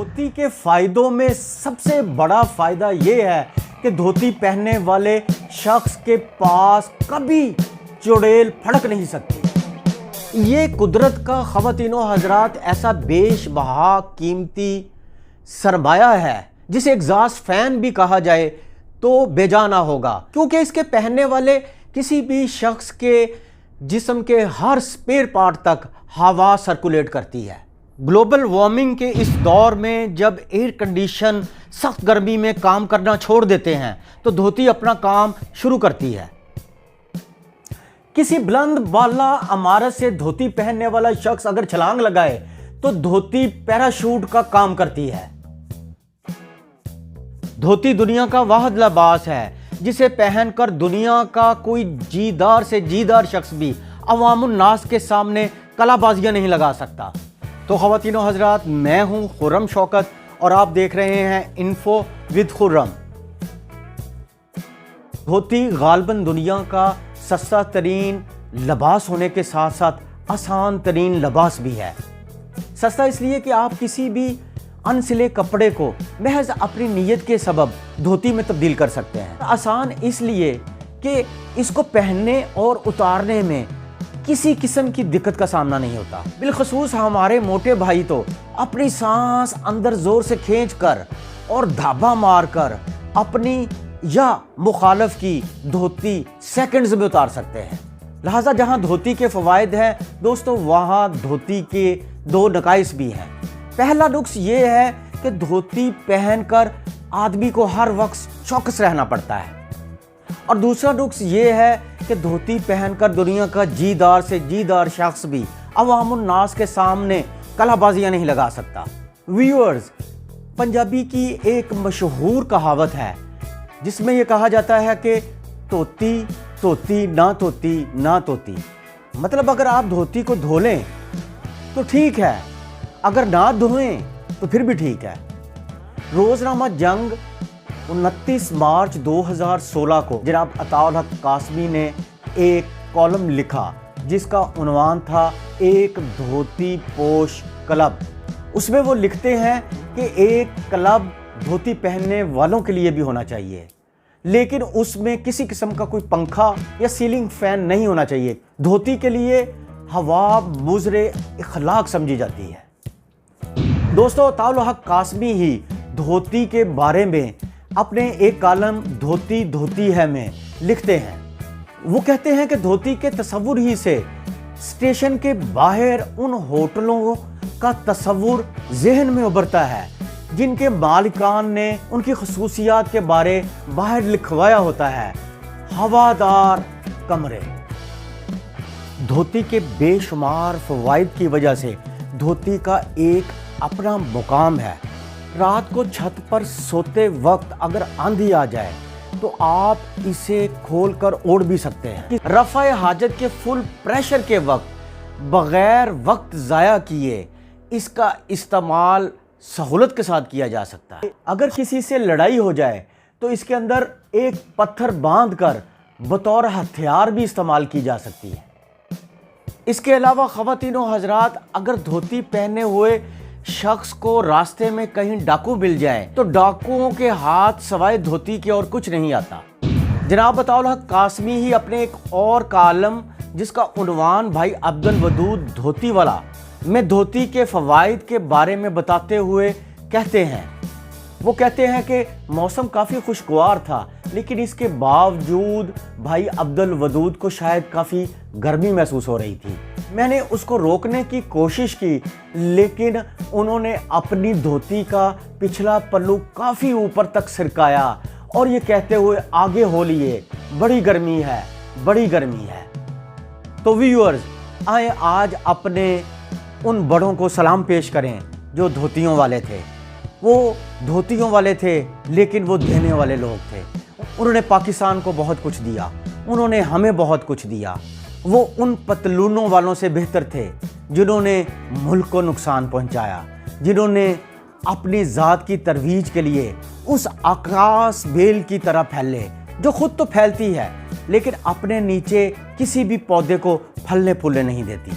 धोती के फायदों में सबसे बड़ा फायदा ये है कि धोती पहनने वाले शख्स के पास कभी चुड़ैल फड़क नहीं सकती। ये कुदरत का ख़वातीनो हज़रात ऐसा बेशबहा कीमती सरमाया है जिसे एग्जॉस्ट फैन भी कहा जाए तो बेजाना होगा, क्योंकि इसके पहनने वाले किसी भी शख्स के जिस्म के हर स्पेयर पार्ट तक हवा सर्कुलेट करती है। ग्लोबल वार्मिंग के इस दौर में जब एयर कंडीशन सख्त गर्मी में काम करना छोड़ देते हैं तो धोती अपना काम शुरू करती है। किसी बुलंद बाला इमारत से धोती पहनने वाला शख्स अगर छलांग लगाए तो धोती पैराशूट का काम करती है। धोती दुनिया का वाहिद लिबास है जिसे पहनकर दुनिया का कोई जीदार से जीदार शख्स भी अवामुन नास के सामने कलाबाजियां नहीं लगा सकता। तो ख़वातीनो हज़रात, मैं हूं खुर्रम शौकत और आप देख रहे हैं इन्फो विद खुर्रम। धोती गालबन दुनिया का सस्ता तरीन लिबास होने के साथ साथ आसान तरीन लिबास भी है। सस्ता इसलिए कि आप किसी भी अनसिले कपड़े को महज अपनी नीयत के सबब धोती में तब्दील कर सकते हैं। आसान इसलिए कि इसको पहनने और उतारने में किसी किस्म की दिक्कत का सामना नहीं होता। बिलखसूस हमारे मोटे भाई तो अपनी सांस अंदर जोर से खींचकर और धाबा मारकर अपनी या मुखालफ की धोती सेकंड्स में उतार सकते हैं। लिहाजा जहां धोती के फ़वाइद हैं दोस्तों, वहां धोती के दो नकाइस भी हैं। पहला नुक्स ये है कि धोती पहनकर आदमी को हर वक्त चौकस रहना पड़ता है, और दूसरा नुक्स ये है कि धोती पहनकर दुनिया का जीदार से जीदार शख्स भी अवामुन नास के सामने कलाबाजियां नहीं लगा सकता। व्यूअर्स, पंजाबी की एक मशहूर कहावत है जिसमें यह कहा जाता है कि तोती तोती ना तोती ना तोती। मतलब अगर आप धोती को धो लें तो ठीक है, अगर ना धोएं तो फिर भी ठीक है। रोज़नामा जंग 29 मार्च 2016 को जनाब अताउल हक कासमी ने एक कॉलम लिखा जिसका उन्वान था एक धोती पोश क्लब। उसमें वो लिखते हैं कि एक क्लब धोती पहनने वालों के लिए भी होना चाहिए, लेकिन उसमें किसी किस्म का कोई पंखा या सीलिंग फैन नहीं होना चाहिए। धोती के लिए हवा मुज़रे इखलाक समझी जाती है। दोस्तों, अताउल हक कासमी ही धोती के बारे में अपने एक कॉलम धोती धोती है में लिखते हैं। वो कहते हैं कि धोती के तस्वुर ही से स्टेशन के बाहर उन होटलों का तस्वुर जहन में उभरता है जिनके मालिकान ने उनकी खसूसियात के बारे बाहर लिखवाया होता है। हवादार कमरे। धोती के बेशुमार फ़वाइद की वजह से धोती का एक अपना मुकाम है। रात को छत पर सोते वक्त अगर आंधी आ जाए तो आप इसे खोलकर ओढ़ भी सकते हैं। रफ़ा हाजत के फुल प्रेशर के वक्त बग़ैर वक्त ज़ाया किए इसका इस्तेमाल सहूलत के साथ किया जा सकता है। अगर किसी से लड़ाई हो जाए तो इसके अंदर एक पत्थर बांधकर बतौर हथियार भी इस्तेमाल की जा सकती है। इसके अलावा ख़वातीनो हज़रात, अगर धोती पहने हुए शख्स को रास्ते में कहीं डाकू मिल जाए तो डाकुओं के हाथ सवाए धोती के और कुछ नहीं आता। जनाब अताउल हक कासमी ही अपने एक और कॉलम जिसका उन्वान भाई अब्दुल वदूद धोती वाला में धोती के फ़वाइद के बारे में बताते हुए कहते हैं, वो कहते हैं कि मौसम काफ़ी खुशगवार था, लेकिन इसके बावजूद भाई अब्दुल वदूद को शायद काफ़ी गर्मी महसूस हो रही थी। मैंने उसको रोकने की कोशिश की, लेकिन उन्होंने अपनी धोती का पिछला पल्लू काफ़ी ऊपर तक सरकाया और ये कहते हुए आगे हो लिए, बड़ी गर्मी है, बड़ी गर्मी है। तो व्यूअर्स, आए आज अपने उन बड़ों को सलाम पेश करें जो धोतियों वाले थे। वो धोतियों वाले थे लेकिन वो देने वाले लोग थे। उन्होंने पाकिस्तान को बहुत कुछ दिया, उन्होंने हमें बहुत कुछ दिया। वो उन पतलूनों वालों से बेहतर थे जिन्होंने मुल्क को नुकसान पहुंचाया, जिन्होंने अपनी ज़ात की तरवीज के लिए उस आकाश बेल की तरह फैले जो खुद तो फैलती है लेकिन अपने नीचे किसी भी पौधे को फलने फूलने नहीं देती।